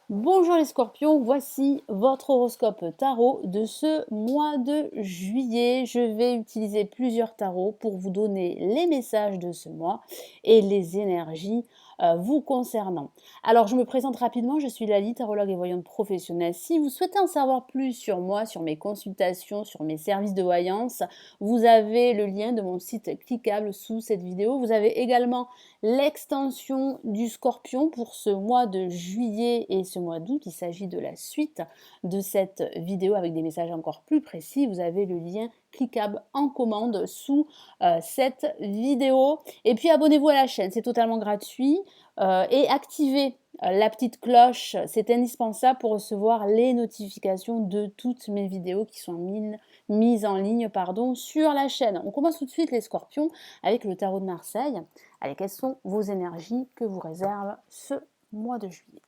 Bonjour les scorpions, voici votre horoscope tarot de ce mois de juillet. Je vais utiliser plusieurs tarots pour vous donner les messages de ce mois et les énergies vous concernant. Alors je me présente rapidement, je suis Lali, tarologue et voyante professionnelle. Si vous souhaitez en savoir plus sur moi, sur mes consultations, sur mes services de voyance, vous avez le lien de mon site cliquable sous cette vidéo. Vous avez également l'extension du Scorpion pour ce mois de juillet et ce mois d'août. Il s'agit de la suite de cette vidéo avec des messages encore plus précis. Vous avez le lien cliquable en commande sous cette vidéo. Et puis abonnez-vous à la chaîne, c'est totalement gratuit. Et activez la petite cloche, c'est indispensable pour recevoir les notifications de toutes mes vidéos qui sont mises en ligne sur la chaîne. On commence tout de suite les scorpions avec le tarot de Marseille. Allez, quelles sont vos énergies que vous réserve ce mois de juillet?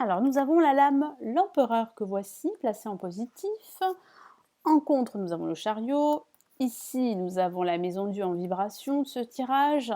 Alors, nous avons la lame l'empereur que voici, placée en positif. En contre, nous avons le chariot. Ici, nous avons la maison Dieu en vibration de ce tirage.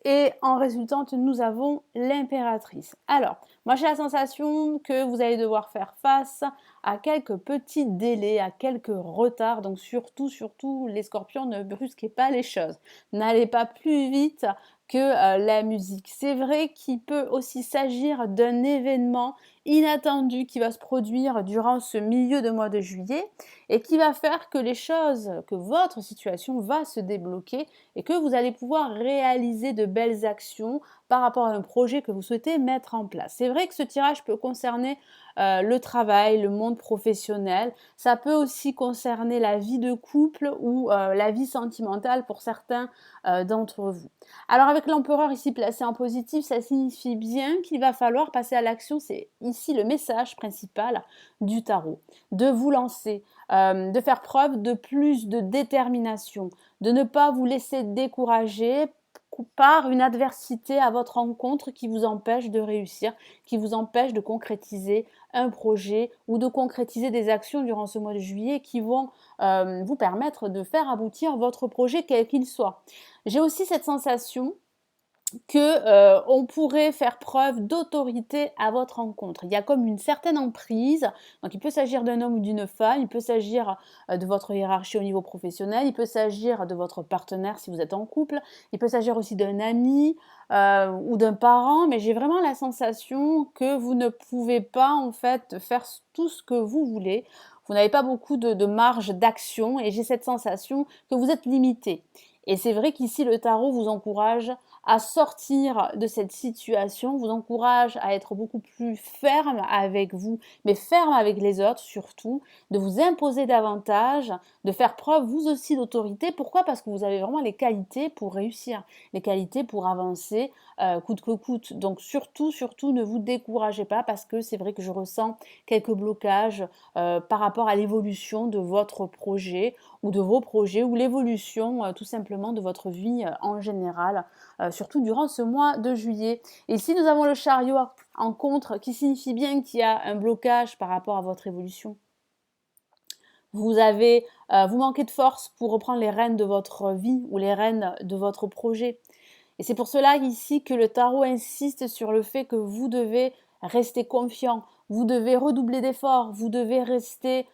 Et en résultante, nous avons l'impératrice. Alors, moi j'ai la sensation que vous allez devoir faire face à quelques petits délais, à quelques retards. Donc surtout, les scorpions, ne brusquez pas les choses. N'allez pas plus vite que la musique. C'est vrai qu'il peut aussi s'agir d'un événement inattendu qui va se produire durant ce milieu de mois de juillet et qui va faire que que votre situation va se débloquer et que vous allez pouvoir réaliser de belles actions par rapport à un projet que vous souhaitez mettre en place. C'est vrai que ce tirage peut concerner le travail, le monde professionnel. Ça peut aussi concerner la vie de couple ou la vie sentimentale pour certains d'entre vous. Alors avec l'empereur ici placé en positif, ça signifie bien qu'il va falloir passer à l'action. C'est ici le message principal du tarot. De vous lancer, de faire preuve de plus de détermination, de ne pas vous laisser décourager par une adversité à votre rencontre qui vous empêche de réussir, qui vous empêche de concrétiser un projet ou de concrétiser des actions durant ce mois de juillet qui vont vous permettre de faire aboutir votre projet quel qu'il soit. J'ai aussi cette sensation que on pourrait faire preuve d'autorité à votre rencontre. Il y a comme une certaine emprise, donc il peut s'agir d'un homme ou d'une femme, il peut s'agir de votre hiérarchie au niveau professionnel, il peut s'agir de votre partenaire si vous êtes en couple, il peut s'agir aussi d'un ami ou d'un parent, mais j'ai vraiment la sensation que vous ne pouvez pas en fait faire tout ce que vous voulez. Vous n'avez pas beaucoup de marge d'action et j'ai cette sensation que vous êtes limité. Et c'est vrai qu'ici le tarot vous encourage à sortir de cette situation, vous encourage à être beaucoup plus ferme avec vous, mais ferme avec les autres surtout, de vous imposer davantage, de faire preuve vous aussi d'autorité. Pourquoi? Parce que vous avez vraiment les qualités pour réussir, les qualités pour avancer coûte que coûte. Donc surtout, ne vous découragez pas parce que c'est vrai que je ressens quelques blocages par rapport à l'évolution de votre projet ou de vos projets ou l'évolution tout simplement de votre vie en général, surtout durant ce mois de juillet. Et ici, nous avons le chariot en contre qui signifie bien qu'il y a un blocage par rapport à votre évolution. Vous manquez de force pour reprendre les rênes de votre vie ou les rênes de votre projet. Et c'est pour cela ici que le tarot insiste sur le fait que vous devez rester confiant, vous devez redoubler d'efforts, vous devez rester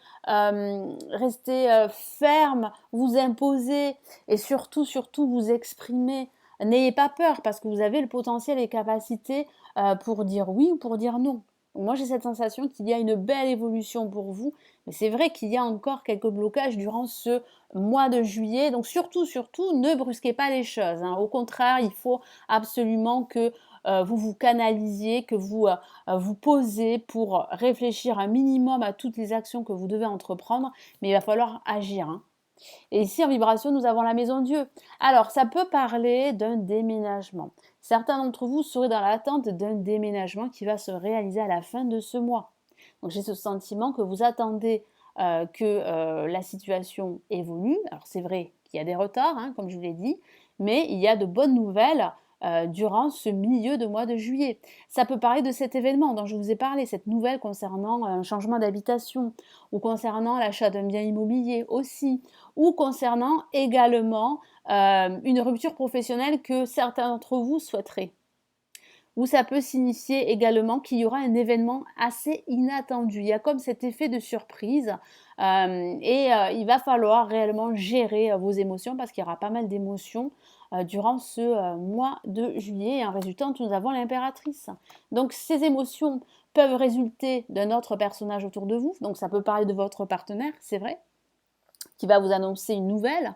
ferme, vous imposer et surtout vous exprimer. N'ayez pas peur parce que vous avez le potentiel et les capacités pour dire oui ou pour dire non. Moi, j'ai cette sensation qu'il y a une belle évolution pour vous, mais c'est vrai qu'il y a encore quelques blocages durant ce mois de juillet. Donc surtout, ne brusquez pas les choses, hein. Au contraire, il faut absolument que vous vous canalisiez, que vous vous posez pour réfléchir un minimum à toutes les actions que vous devez entreprendre, mais il va falloir agir, hein. Et ici, en vibration, nous avons la maison Dieu. Alors, ça peut parler d'un déménagement. Certains d'entre vous seraient dans l'attente d'un déménagement qui va se réaliser à la fin de ce mois. Donc j'ai ce sentiment que vous attendez que la situation évolue. Alors c'est vrai qu'il y a des retards, hein, comme je vous l'ai dit, mais il y a de bonnes nouvelles durant ce milieu de mois de juillet. Ça peut parler de cet événement dont je vous ai parlé, cette nouvelle concernant un changement d'habitation, ou concernant l'achat d'un bien immobilier aussi, ou concernant également une rupture professionnelle que certains d'entre vous souhaiteraient. Ou ça peut signifier également qu'il y aura un événement assez inattendu. Il y a comme cet effet de surprise il va falloir réellement gérer vos émotions parce qu'il y aura pas mal d'émotions durant ce mois de juillet. Et en résultant, nous avons l'impératrice. Donc ces émotions peuvent résulter d'un autre personnage autour de vous. Donc ça peut parler de votre partenaire, c'est vrai, qui va vous annoncer une nouvelle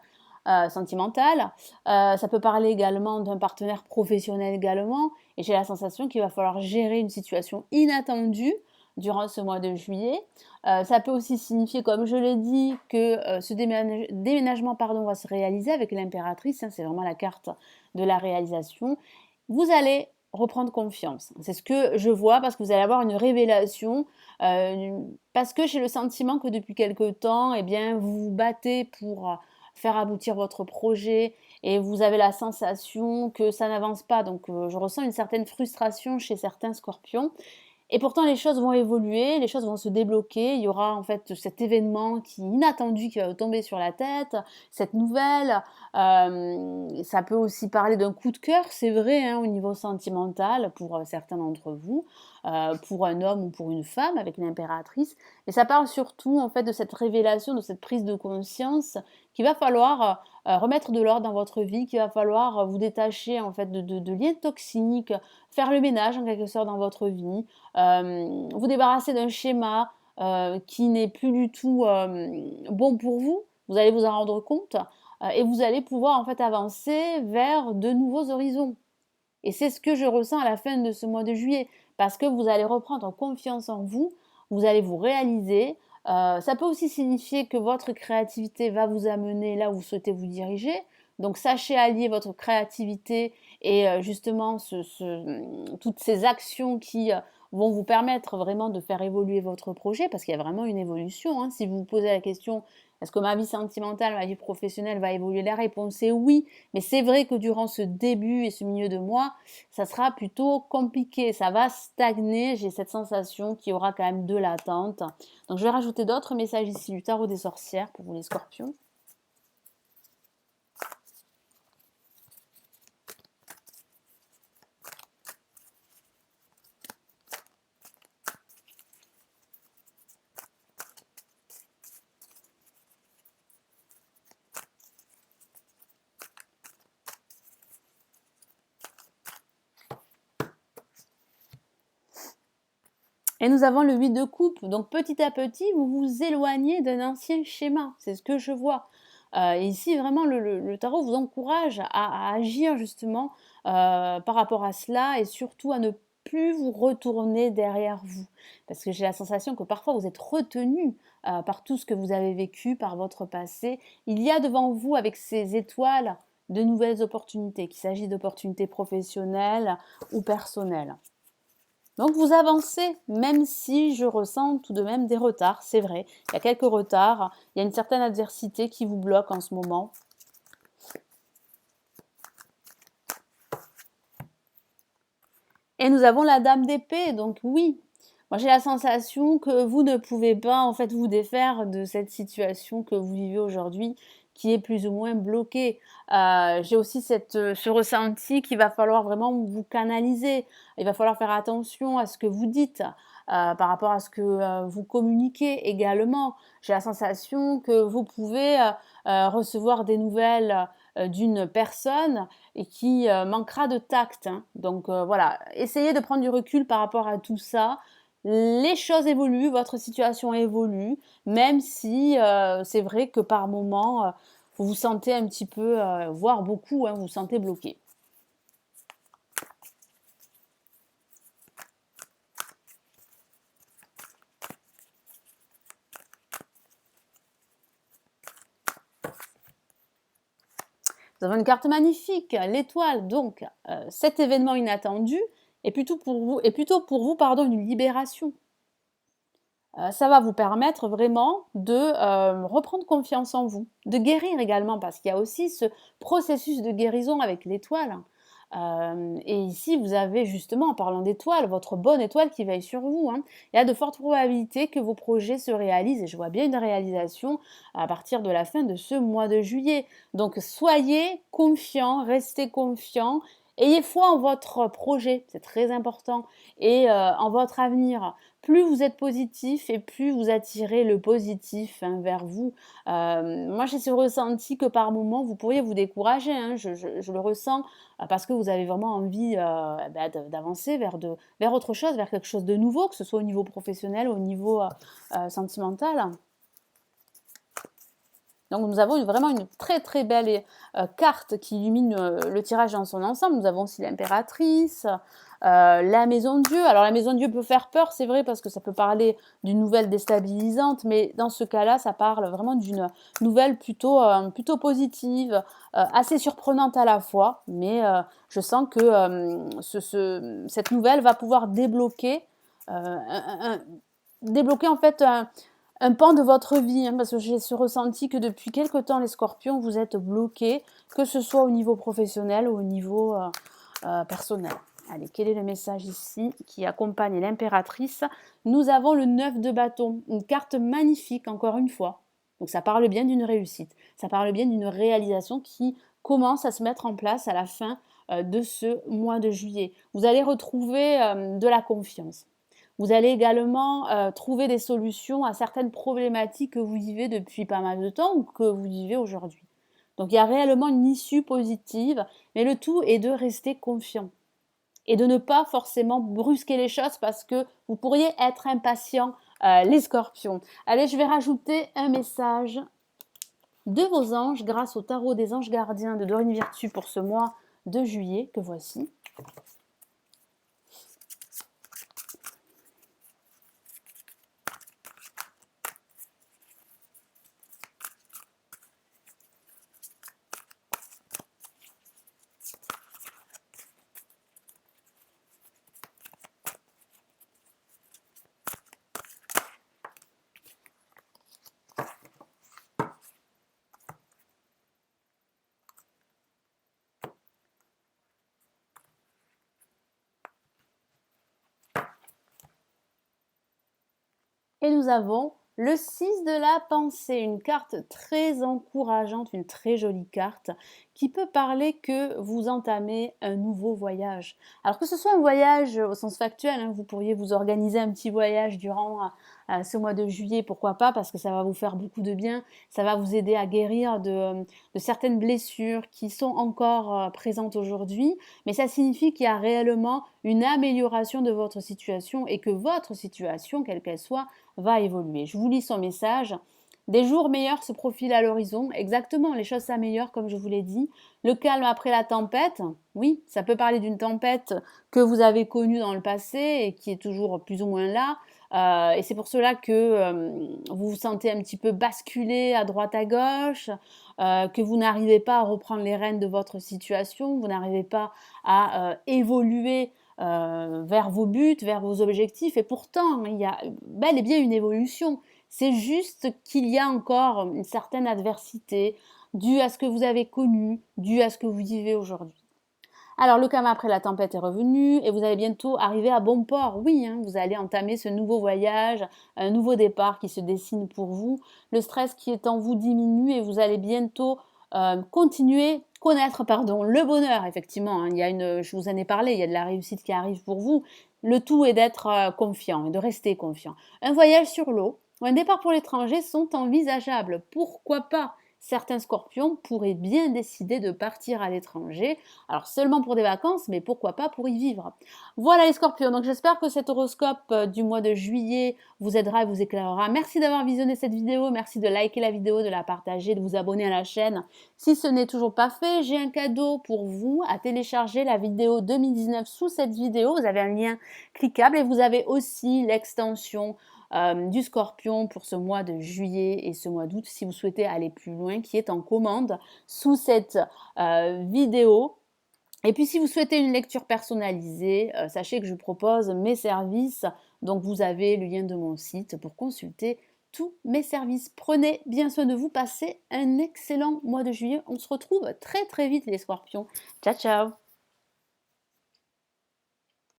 sentimentale. Ça peut parler également d'un partenaire professionnel également. Et j'ai la sensation qu'il va falloir gérer une situation inattendue durant ce mois de juillet. Ça peut aussi signifier, comme je l'ai dit, que ce déménagement va se réaliser avec l'impératrice. Hein, c'est vraiment la carte de la réalisation. Vous allez reprendre confiance. C'est ce que je vois parce que vous allez avoir une révélation, parce que j'ai le sentiment que depuis quelque temps, eh bien, vous vous battez pour faire aboutir votre projet et vous avez la sensation que ça n'avance pas. Donc, je ressens une certaine frustration chez certains scorpions. Et pourtant, les choses vont évoluer, les choses vont se débloquer. Il y aura en fait cet événement inattendu qui va vous tomber sur la tête, cette nouvelle. Ça peut aussi parler d'un coup de cœur, c'est vrai, hein, au niveau sentimental pour certains d'entre vous, pour un homme ou pour une femme avec l'impératrice. Mais ça parle surtout en fait de cette révélation, de cette prise de conscience qu'il va falloir remettre de l'ordre dans votre vie, qu'il va falloir vous détacher en fait de liens toxiques, faire le ménage en quelque sorte dans votre vie, vous débarrasser d'un schéma qui n'est plus du tout bon pour vous. Vous allez vous en rendre compte et vous allez pouvoir en fait avancer vers de nouveaux horizons. Et c'est ce que je ressens à la fin de ce mois de juillet, parce que vous allez reprendre confiance en vous, vous allez vous réaliser. Ça peut aussi signifier que votre créativité va vous amener là où vous souhaitez vous diriger. Donc sachez allier votre créativité et justement toutes ces actions qui vont vous permettre vraiment de faire évoluer votre projet, parce qu'il y a vraiment une évolution. Hein. Si vous vous posez la question, est-ce que ma vie sentimentale, ma vie professionnelle va évoluer? La réponse est oui, mais c'est vrai que durant ce début et ce milieu de mois, ça sera plutôt compliqué, ça va stagner, j'ai cette sensation qu'il y aura quand même de l'attente. Donc je vais rajouter d'autres messages ici du tarot des sorcières pour vous les scorpions. Et nous avons le 8 de coupe. Donc petit à petit, vous vous éloignez d'un ancien schéma. C'est ce que je vois. Et ici, vraiment, le tarot vous encourage à agir justement par rapport à cela et surtout à ne plus vous retourner derrière vous. Parce que j'ai la sensation que parfois vous êtes retenu par tout ce que vous avez vécu, par votre passé. Il y a devant vous, avec ces étoiles, de nouvelles opportunités, qu'il s'agisse d'opportunités professionnelles ou personnelles. Donc vous avancez, même si je ressens tout de même des retards, c'est vrai. Il y a quelques retards, il y a une certaine adversité qui vous bloque en ce moment. Et nous avons la dame d'épée, donc oui, moi j'ai la sensation que vous ne pouvez pas en fait vous défaire de cette situation que vous vivez aujourd'hui, qui est plus ou moins bloquée. J'ai aussi ce ressenti qu'il va falloir vraiment vous canaliser. Il va falloir faire attention à ce que vous dites, par rapport à ce que vous communiquez également. J'ai la sensation que vous pouvez recevoir des nouvelles d'une personne et qui manquera de tact. Hein. Donc voilà, essayez de prendre du recul par rapport à tout ça. Les choses évoluent, votre situation évolue, même si c'est vrai que par moment, vous vous sentez un petit peu, voire beaucoup, hein, vous vous sentez bloqué. Nous avons une carte magnifique, l'étoile. Donc, cet événement inattendu est plutôt pour vous, une libération. Ça va vous permettre vraiment de reprendre confiance en vous, de guérir également, parce qu'il y a aussi ce processus de guérison avec l'étoile. Et ici, vous avez justement, en parlant d'étoile, votre bonne étoile qui veille sur vous, hein. Il y a de fortes probabilités que vos projets se réalisent, et je vois bien une réalisation à partir de la fin de ce mois de juillet. Donc soyez confiants, restez confiants, ayez foi en votre projet, c'est très important, et en votre avenir. Plus vous êtes positif et plus vous attirez le positif, hein, vers vous. Moi, j'ai ce ressenti que par moments, vous pourriez vous décourager, hein, je le ressens, parce que vous avez vraiment envie d'avancer vers autre chose, vers quelque chose de nouveau, que ce soit au niveau professionnel, au niveau sentimental. Donc nous avons vraiment une très très belle carte qui illumine le tirage dans son ensemble. Nous avons aussi l'impératrice, la maison de Dieu. Alors la maison de Dieu peut faire peur, c'est vrai, parce que ça peut parler d'une nouvelle déstabilisante, mais dans ce cas-là, ça parle vraiment d'une nouvelle plutôt positive, assez surprenante à la fois, mais je sens que cette nouvelle va pouvoir débloquer en fait un pan de votre vie, hein, parce que j'ai ce ressenti que depuis quelque temps, les scorpions, vous êtes bloqués, que ce soit au niveau professionnel ou au niveau personnel. Allez, quel est le message ici qui accompagne l'impératrice? Nous avons le 9 de bâton, une carte magnifique encore une fois. Donc ça parle bien d'une réussite, ça parle bien d'une réalisation qui commence à se mettre en place à la fin de ce mois de juillet. Vous allez retrouver de la confiance. Vous allez également trouver des solutions à certaines problématiques que vous vivez depuis pas mal de temps ou que vous vivez aujourd'hui. Donc il y a réellement une issue positive, mais le tout est de rester confiant et de ne pas forcément brusquer les choses parce que vous pourriez être impatient, les scorpions. Allez, je vais rajouter un message de vos anges grâce au tarot des anges gardiens de Dorine Virtue pour ce mois de juillet que voici. Et nous avons le 6 de la pensée, une carte très encourageante, une très jolie carte qui peut parler que vous entamez un nouveau voyage. Alors que ce soit un voyage au sens factuel, hein, vous pourriez vous organiser un petit voyage durant ce mois de juillet, pourquoi pas, parce que ça va vous faire beaucoup de bien, ça va vous aider à guérir de certaines blessures qui sont encore présentes aujourd'hui, mais ça signifie qu'il y a réellement une amélioration de votre situation et que votre situation, quelle qu'elle soit, va évoluer. Je vous lis son message. Des jours meilleurs se profilent à l'horizon. Exactement, les choses s'améliorent comme je vous l'ai dit. Le calme après la tempête. Oui, ça peut parler d'une tempête que vous avez connue dans le passé et qui est toujours plus ou moins là. Et c'est pour cela que vous vous sentez un petit peu basculer à droite à gauche, que vous n'arrivez pas à reprendre les rênes de votre situation, vous n'arrivez pas à évoluer vers vos buts, vers vos objectifs. Et pourtant, il y a bel et bien une évolution. C'est juste qu'il y a encore une certaine adversité due à ce que vous avez connu, due à ce que vous vivez aujourd'hui. Alors le calme après la tempête est revenu et vous allez bientôt arriver à bon port. Oui, hein, vous allez entamer ce nouveau voyage, un nouveau départ qui se dessine pour vous. Le stress qui est en vous diminue et vous allez bientôt connaître le bonheur. Effectivement, hein, je vous en ai parlé, il y a de la réussite qui arrive pour vous. Le tout est d'être confiant et de rester confiant. Un voyage sur l'eau ou un départ pour l'étranger sont envisageables. Pourquoi pas? Certains scorpions pourraient bien décider de partir à l'étranger, alors seulement pour des vacances, mais pourquoi pas pour y vivre. Voilà les scorpions, donc j'espère que cet horoscope du mois de juillet vous aidera et vous éclairera. Merci d'avoir visionné cette vidéo, merci de liker la vidéo, de la partager, de vous abonner à la chaîne. Si ce n'est toujours pas fait, j'ai un cadeau pour vous à télécharger la vidéo 2019 sous cette vidéo. Vous avez un lien cliquable et vous avez aussi l'extension du scorpion pour ce mois de juillet et ce mois d'août si vous souhaitez aller plus loin, qui est en commande sous cette vidéo. Et puis si vous souhaitez une lecture personnalisée, sachez que je propose mes services Donc vous avez le lien de mon site pour consulter tous mes services. Prenez bien soin de vous, passez un excellent mois de juillet. On se retrouve très très vite les scorpions. Ciao ciao!